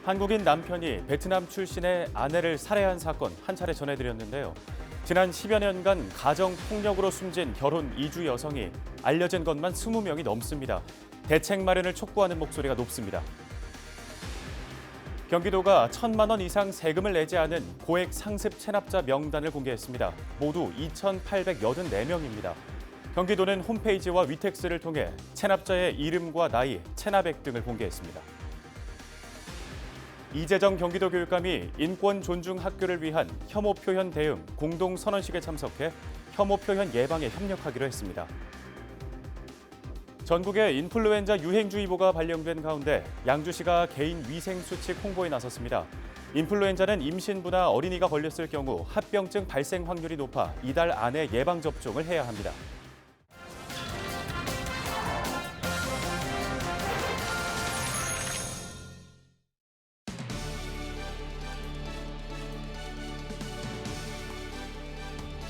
한국인 남편이 베트남 출신의 아내를 살해한 사건 한 차례 전해드렸는데요. 지난 10여 년간 가정폭력으로 숨진 결혼 이주 여성이 알려진 것만 20명이 넘습니다. 대책 마련을 촉구하는 목소리가 높습니다. 경기도가 1,000만 원 이상 세금을 내지 않은 고액 상습 체납자 명단을 공개했습니다. 모두 2,884명입니다. 경기도는 홈페이지와 위텍스를 통해 체납자의 이름과 나이, 체납액 등을 공개했습니다. 이재정 경기도 교육감이 인권 존중 학교를 위한 혐오 표현 대응 공동 선언식에 참석해 혐오 표현 예방에 협력하기로 했습니다. 전국에 인플루엔자 유행주의보가 발령된 가운데 양주시가 개인 위생 수칙 홍보에 나섰습니다. 인플루엔자는 임신부나 어린이가 걸렸을 경우 합병증 발생 확률이 높아 이달 안에 예방 접종을 해야 합니다.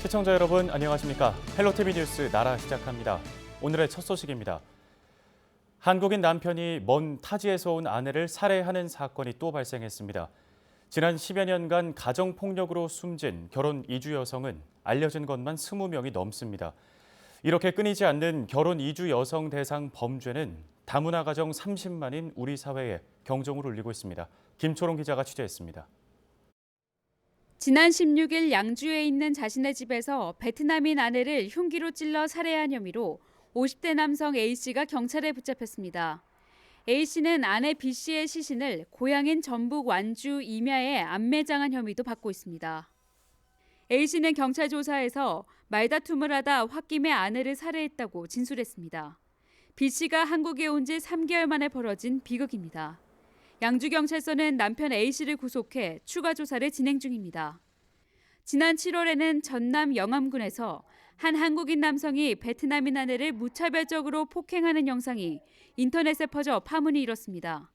시청자 여러분 안녕하십니까? 헬로티비 뉴스 나라 시작합니다. 오늘의 첫 소식입니다. 한국인 남편이 먼 타지에서 온 아내를 살해하는 사건이 또 발생했습니다. 지난 10여 년간 가정폭력으로 숨진 결혼 이주 여성은 알려진 것만 20명이 넘습니다. 이렇게 끊이지 않는 결혼 이주 여성 대상 범죄는 다문화 가정 30만인 우리 사회에 경종을 울리고 있습니다. 김초롱 기자가 취재했습니다. 지난 16일 양주에 있는 자신의 집에서 베트남인 아내를 흉기로 찔러 살해한 혐의로 50대 남성 A씨가 경찰에 붙잡혔습니다. A씨는 아내 B씨의 시신을 고향인 전북 완주 임야에 안매장한 혐의도 받고 있습니다. A씨는 경찰 조사에서 말다툼을 하다 홧김에 아내를 살해했다고 진술했습니다. B씨가 한국에 온 지 3개월 만에 벌어진 비극입니다. 양주경찰서는 남편 A씨를 구속해 추가 조사를 진행 중입니다. 지난 7월에는 전남 영암군에서 한 한국인 남성이 베트남인 아내를 무차별적으로 폭행하는 영상이 인터넷에 퍼져 파문이 일었습니다.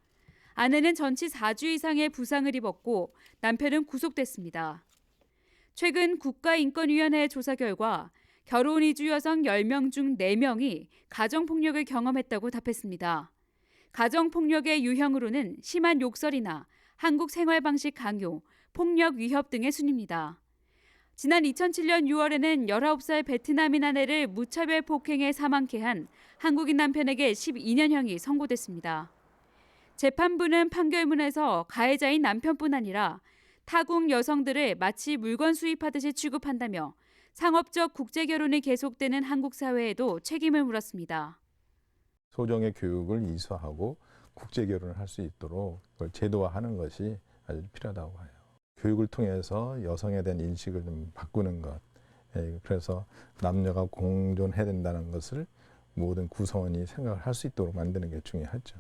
아내는 전치 4주 이상의 부상을 입었고 남편은 구속됐습니다. 최근 국가인권위원회 조사 결과 결혼 이주 여성 10명 중 4명이 가정폭력을 경험했다고 답했습니다. 가정폭력의 유형으로는 심한 욕설이나 한국 생활 방식 강요, 폭력 위협 등의 순입니다. 지난 2007년 6월에는 19살 베트남인 아내를 무차별 폭행해 사망케 한 한국인 남편에게 12년형이 선고됐습니다. 재판부는 판결문에서 가해자인 남편뿐 아니라 타국 여성들을 마치 물건 수입하듯이 취급한다며 상업적 국제결혼이 계속되는 한국 사회에도 책임을 물었습니다. 소정의 교육을 이수하고 국제 결혼을 할 수 있도록 그걸 제도화하는 것이 아주 필요하다고 봐요. 교육을 통해서 여성에 대한 인식을 좀 바꾸는 것, 그래서 남녀가 공존해야 된다는 것을 모든 구성원이 생각을 할 수 있도록 만드는 게 중요하죠.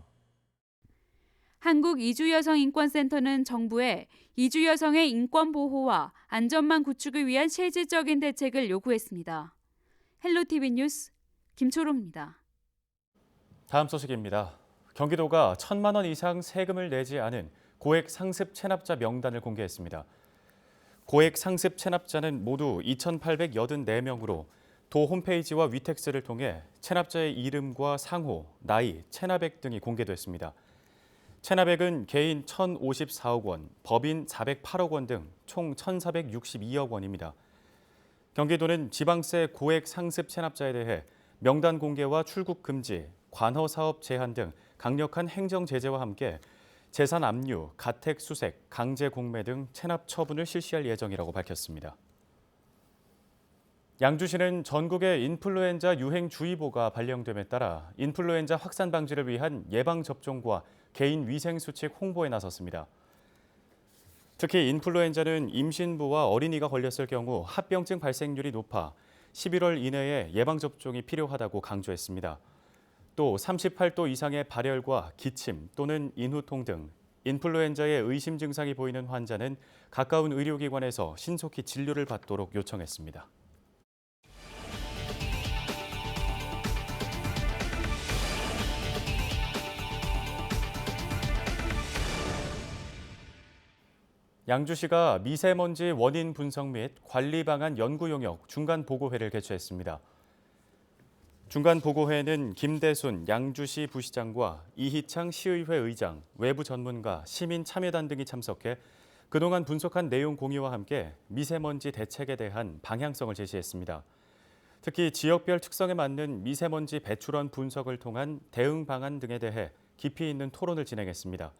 한국이주여성인권센터는 정부에 이주 여성의 인권 보호와 안전망 구축을 위한 실질적인 대책을 요구했습니다. 헬로티비 뉴스 김초롱입니다. 다음 소식입니다. 경기도가 1,000만 원 이상 세금을 내지 않은 고액 상습 체납자 명단을 공개했습니다. 고액 상습 체납자는 모두 2,884명으로 도 홈페이지와 위텍스를 통해 체납자의 이름과 상호, 나이, 체납액 등이 공개됐습니다. 체납액은 개인 1,054억 원, 법인 408억 원 등 총 1,462억 원입니다. 경기도는 지방세 고액 상습 체납자에 대해 명단 공개와 출국 금지, 관허 사업 제한 등 강력한 행정 제재와 함께 재산 압류, 가택 수색, 강제 공매 등 체납 처분을 실시할 예정이라고 밝혔습니다. 양주시는 전국에 인플루엔자 유행주의보가 발령됨에 따라 인플루엔자 확산 방지를 위한 예방 접종과 개인 위생 수칙 홍보에 나섰습니다. 특히 인플루엔자는 임신부와 어린이가 걸렸을 경우 합병증 발생률이 높아 11월 이내에 예방 접종이 필요하다고 강조했습니다. 또 38도 이상의 발열과 기침 또는 인후통 등 인플루엔자의 의심 증상이 보이는 환자는 가까운 의료기관에서 신속히 진료를 받도록 요청했습니다. 양주시가 미세먼지 원인 분석 및 관리 방안 연구 용역 중간 보고회를 개최했습니다. 중간 보고회에는 김대순 양주시 부시장과 이희창 시의회 의장, 외부 전문가, 시민 참여단 등이 참석해 그동안 분석한 내용 공유와 함께 미세먼지 대책에 대한 방향성을 제시했습니다. 특히 지역별 특성에 맞는 미세먼지 배출원 분석을 통한 대응 방안 등에 대해 깊이 있는 토론을 진행했습니다.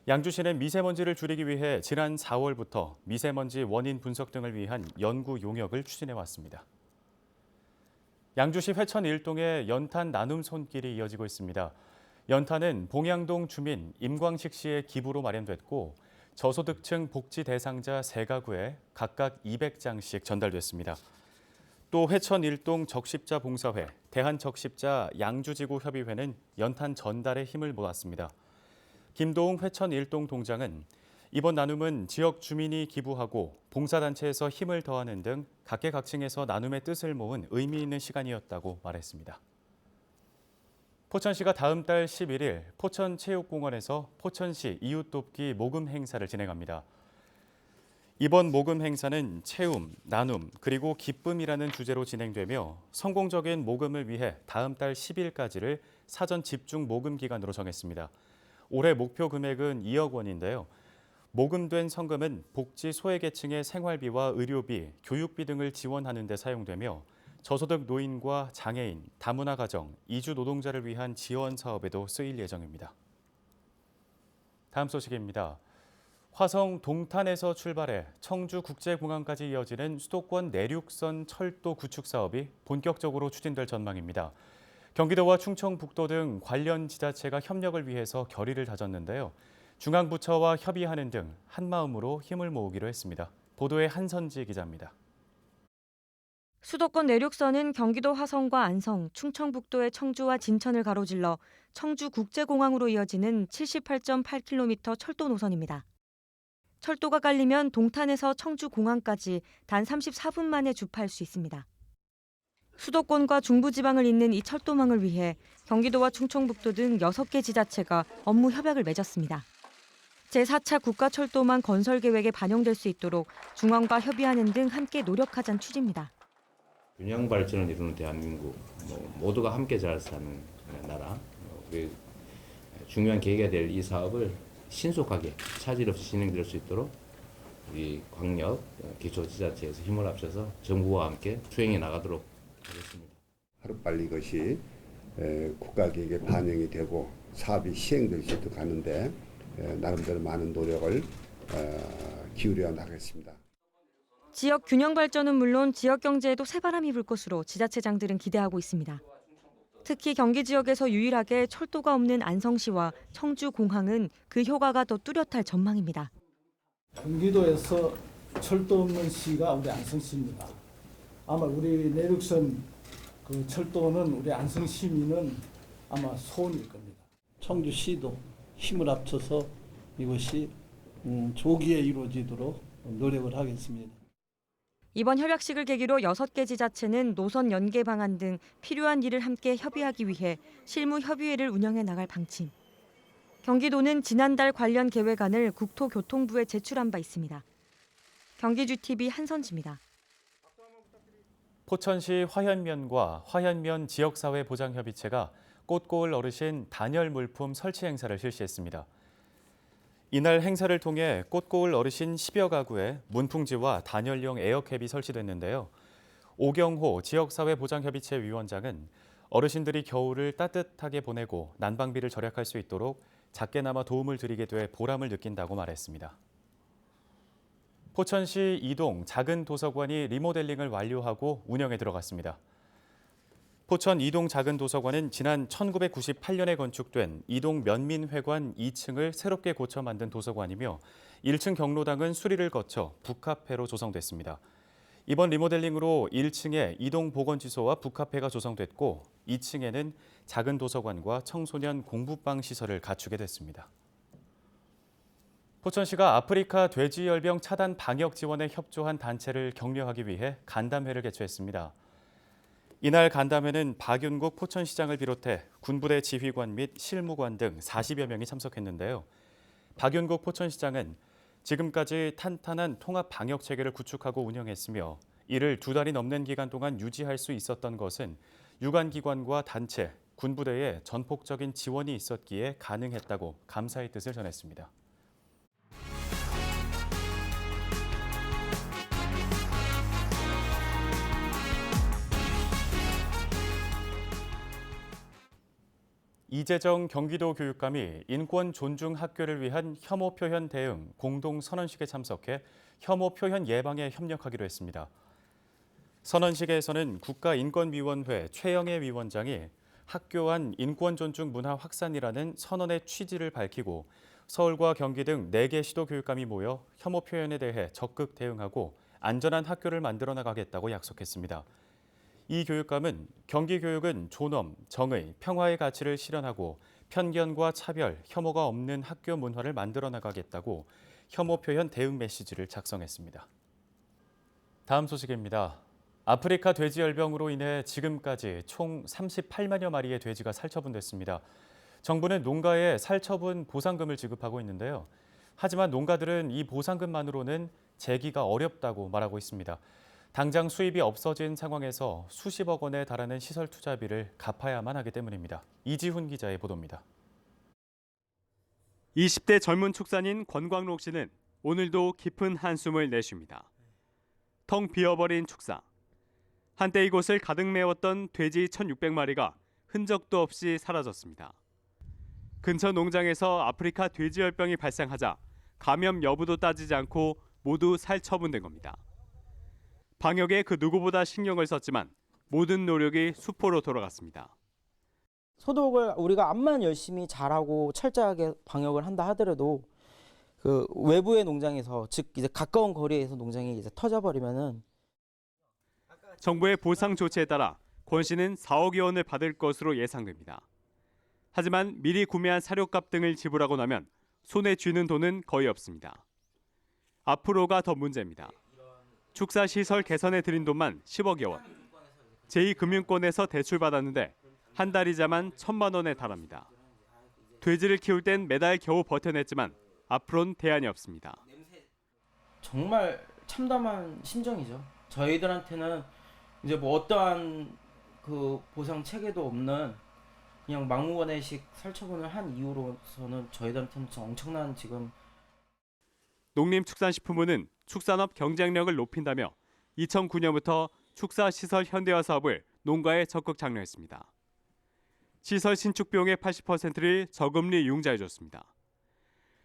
양주시는 미세먼지를 줄이기 위해 지난 4월부터 미세먼지 원인 분석 등을 위한 연구 용역을 추진해 왔습니다. 양주시 회천 1동의 연탄 나눔 손길이 이어지고 있습니다. 연탄은 봉양동 주민 임광식 씨의 기부로 마련됐고 저소득층 복지 대상자 3가구에 각각 200장씩 전달됐습니다. 또 회천 1동 적십자 봉사회, 대한적십자 양주지구협의회는 연탄 전달에 힘을 모았습니다. 김도웅 회천 1동 동장은 이번 나눔은 지역 주민이 기부하고 봉사단체에서 힘을 더하는 등 각계각층에서 나눔의 뜻을 모은 의미 있는 시간이었다고 말했습니다. 포천시가 다음 달 11일 포천체육공원에서 포천시 이웃돕기 모금 행사를 진행합니다. 이번 모금 행사는 채움, 나눔, 그리고 기쁨이라는 주제로 진행되며 성공적인 모금을 위해 다음 달 10일까지를 사전 집중 모금 기간으로 정했습니다. 올해 목표 금액은 2억 원인데요. 모금된 성금은 복지 소외계층의 생활비와 의료비, 교육비 등을 지원하는 데 사용되며 저소득 노인과 장애인, 다문화 가정, 이주 노동자를 위한 지원 사업에도 쓰일 예정입니다. 다음 소식입니다. 화성 동탄에서 출발해 청주국제공항까지 이어지는 수도권 내륙선 철도 구축 사업이 본격적으로 추진될 전망입니다. 경기도와 충청북도 등 관련 지자체가 협력을 위해서 결의를 다졌는데요. 중앙부처와 협의하는 등 한마음으로 힘을 모으기로 했습니다. 보도에 한선지 기자입니다. 수도권 내륙선은 경기도 화성과 안성, 충청북도의 청주와 진천을 가로질러 청주국제공항으로 이어지는 78.8km 철도 노선입니다. 철도가 깔리면 동탄에서 청주공항까지 단 34분 만에 주파할 수 있습니다. 수도권과 중부지방을 잇는 이 철도망을 위해 경기도와 충청북도 등 6개 지자체가 업무 협약을 맺었습니다. 제4차 국가철도망 건설 계획에 반영될 수 있도록 중앙과 협의하는 등 함께 노력하자는 취지입니다. 균형 발전을 이루는 대한민국, 모두가 함께 잘 사는 나라, 중요한 계기가 될 이 사업을 신속하게 차질 없이 진행될 수 있도록 우리 광역, 기초지자체에서 힘을 합쳐서 정부와 함께 수행해 나가도록 하겠습니다. 하루빨리 이것이 국가 계획에 반영이 되고 사업이 시행될 수 있도록 하는데 나름대로 많은 노력을 기울여 나가겠습니다. 지역 균형 발전은 물론 지역 경제에도 새바람이 불 것으로 지자체장들은 기대하고 있습니다. 특히 경기 지역에서 유일하게 철도가 없는 안성시와 청주공항은 그 효과가 더 뚜렷할 전망입니다. 경기도에서 철도 없는 시가 우리 안성시입니다. 아마 우리 내륙선 그 철도는 우리 안성 시민은 아마 소원일 겁니다. 청주시도 힘을 합쳐서 이것이 조기에 이루어지도록 노력을 하겠습니다. 이번 협약식을 계기로 6개 지자체는 노선 연계 방안 등 필요한 일을 함께 협의하기 위해 실무 협의회를 운영해 나갈 방침. 경기도는 지난달 관련 계획안을 국토교통부에 제출한 바 있습니다. 경기주TV 한선지입니다. 포천시 화현면과 화현면 지역사회보장협의체가 꽃고을 어르신 단열 물품 설치 행사를 실시했습니다. 이날 행사를 통해 꽃고을 어르신 10여 가구에 문풍지와 단열용 에어캡이 설치됐는데요. 오경호 지역사회보장협의체 위원장은 어르신들이 겨울을 따뜻하게 보내고 난방비를 절약할 수 있도록 작게나마 도움을 드리게 돼 보람을 느낀다고 말했습니다. 포천시 이동 작은 도서관이 리모델링을 완료하고 운영에 들어갔습니다. 포천 이동 작은 도서관은 지난 1998년에 건축된 이동 면민회관 2층을 새롭게 고쳐 만든 도서관이며 1층 경로당은 수리를 거쳐 북카페로 조성됐습니다. 이번 리모델링으로 1층에 이동 보건지소와 북카페가 조성됐고 2층에는 작은 도서관과 청소년 공부방 시설을 갖추게 됐습니다. 포천시가 아프리카 돼지열병 차단 방역 지원에 협조한 단체를 격려하기 위해 간담회를 개최했습니다. 이날 간담회는 박윤국 포천시장을 비롯해 군부대 지휘관 및 실무관 등 40여 명이 참석했는데요. 박윤국 포천시장은 지금까지 탄탄한 통합 방역 체계를 구축하고 운영했으며 이를 2달이 넘는 기간 동안 유지할 수 있었던 것은 유관기관과 단체, 군부대에 전폭적인 지원이 있었기에 가능했다고 감사의 뜻을 전했습니다. 이재정 경기도 교육감이 인권 존중 학교를 위한 혐오 표현 대응 공동 선언식에 참석해 혐오 표현 예방에 협력하기로 했습니다. 선언식에서는 국가인권위원회 최영애 위원장이 학교 안 인권 존중 문화 확산이라는 선언의 취지를 밝히고 서울과 경기 등 4개 시도 교육감이 모여 혐오 표현에 대해 적극 대응하고 안전한 학교를 만들어 나가겠다고 약속했습니다. 이 교육감은 경기 교육은 존엄, 정의, 평화의 가치를 실현하고 편견과 차별, 혐오가 없는 학교 문화를 만들어 나가겠다고 혐오 표현 대응 메시지를 작성했습니다. 다음 소식입니다. 아프리카 돼지열병으로 인해 지금까지 총 38만여 마리의 돼지가 살처분됐습니다. 정부는 농가에 살처분 보상금을 지급하고 있는데요. 하지만 농가들은 이 보상금만으로는 재기가 어렵다고 말하고 있습니다. 당장 수입이 없어진 상황에서 수십억 원에 달하는 시설 투자비를 갚아야만 하기 때문입니다. 이지훈 기자의 보도입니다. 20대 젊은 축산인 권광록 씨는 오늘도 깊은 한숨을 내쉽니다. 텅 비어버린 축사. 한때 이곳을 가득 메웠던 돼지 1,600마리가 흔적도 없이 사라졌습니다. 근처 농장에서 아프리카 돼지열병이 발생하자 감염 여부도 따지지 않고 모두 살처분된 겁니다. 방역에 그 누구보다 신경을 썼지만 모든 노력이 수포로 돌아갔습니다. 소독을 우리가 암만 열심히 잘하고 철저하게 방역을 한다 하더라도 그 외부의 농장에서 즉 이제 가까운 거리에서 농장이 이제 터져버리면은 정부의 보상 조치에 따라 권 씨는 4억여 원을 받을 것으로 예상됩니다. 하지만 미리 구매한 사료값 등을 지불하고 나면 손에 쥐는 돈은 거의 없습니다. 앞으로가 더 문제입니다. 축사시설 개선에 들인 돈만 10억여 원. 제2금융권에서 대출받았는데 한 달이자만 1,000만 원에 달합니다. 돼지를 키울 땐 매달 겨우 버텨냈지만 앞으로는 대안이 없습니다. 정말 참담한 심정이죠. 저희들한테는 이제 뭐 어떠한 그 보상 체계도 없는 그냥 막무가내식 살처분을 한 이후로서는 저희들한테는 엄청난 지금 농림축산식품부는 축산업 경쟁력을 높인다며 2009년부터 축사시설 현대화 사업을 농가에 적극 장려했습니다. 시설 신축 비용의 80%를 저금리 융자해줬습니다.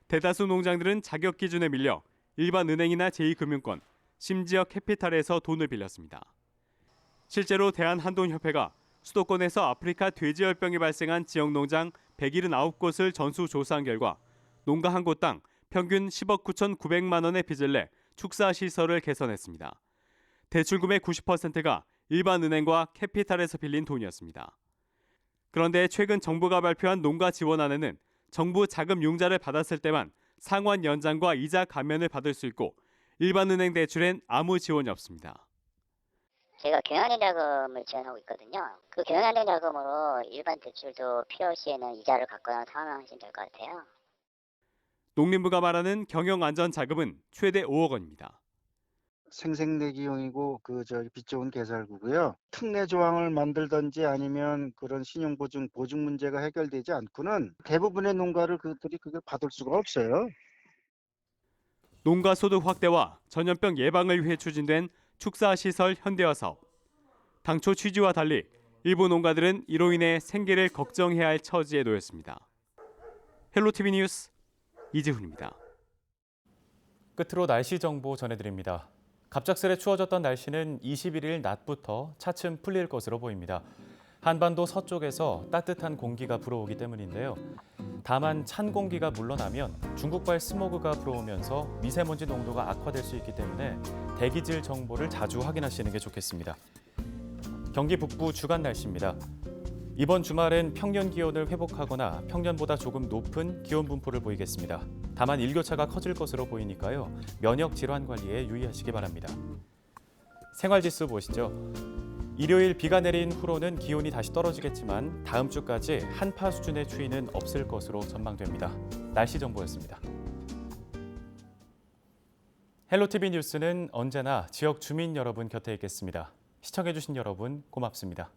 대다수 농장들은 자격 기준에 밀려 일반 은행이나 제2금융권, 심지어 캐피탈에서 돈을 빌렸습니다. 실제로 대한한돈협회가 수도권에서 아프리카 돼지열병이 발생한 지역 농장 179곳을 전수 조사한 결과 농가 한 곳당 평균 10억 9,900만 원의 빚을 내 축사시설을 개선했습니다. 대출금의 90%가 일반 은행과 캐피탈에서 빌린 돈이었습니다. 그런데 최근 정부가 발표한 농가 지원안에는 정부 자금 융자를 받았을 때만 상환 연장과 이자 감면을 받을 수 있고 일반 은행 대출엔 아무 지원이 없습니다. 제가 경영안정 자금을 지원하고 있거든요. 그 경영안정 자금으로 일반 대출도 필요 시에는 이자를 갖거나 상환하시면 될 것 같아요. 농림부가 말하는 경영안전자금은 최대 5억 원입니다. 생색내기용이고 빚 좋은 개설구고요. 특례 조항을 만들든지 아니면 그런 신용보증 문제가 해결되지 않고는 대부분의 농가를 그들이 그걸 받을 수가 없어요. 농가 소득 확대와 전염병 예방을 위해 추진된 축사시설 현대화 사업. 당초 취지와 달리 일부 농가들은 이로 인해 생계를 걱정해야 할 처지에 놓였습니다. 헬로티비 뉴스 이지훈입니다. 끝으로 날씨 정보 전해드립니다. 갑작스레 추워졌던 날씨는 21일 낮부터 차츰 풀릴 것으로 보입니다. 한반도 서쪽에서 따뜻한 공기가 불어오기 때문인데요. 다만 찬 공기가 물러나면 중국발 스모그가 불어오면서 미세먼지 농도가 악화될 수 있기 때문에 대기질 정보를 자주 확인하시는 게 좋겠습니다. 경기 북부 주간 날씨입니다. 이번 주말엔 평년 기온을 회복하거나 평년보다 조금 높은 기온 분포를 보이겠습니다. 다만 일교차가 커질 것으로 보이니까요. 면역 질환 관리에 유의하시기 바랍니다. 생활지수 보시죠. 일요일 비가 내린 후로는 기온이 다시 떨어지겠지만 다음 주까지 한파 수준의 추위는 없을 것으로 전망됩니다. 날씨 정보였습니다. 헬로티비 뉴스는 언제나 지역 주민 여러분 곁에 있겠습니다. 시청해주신 여러분 고맙습니다.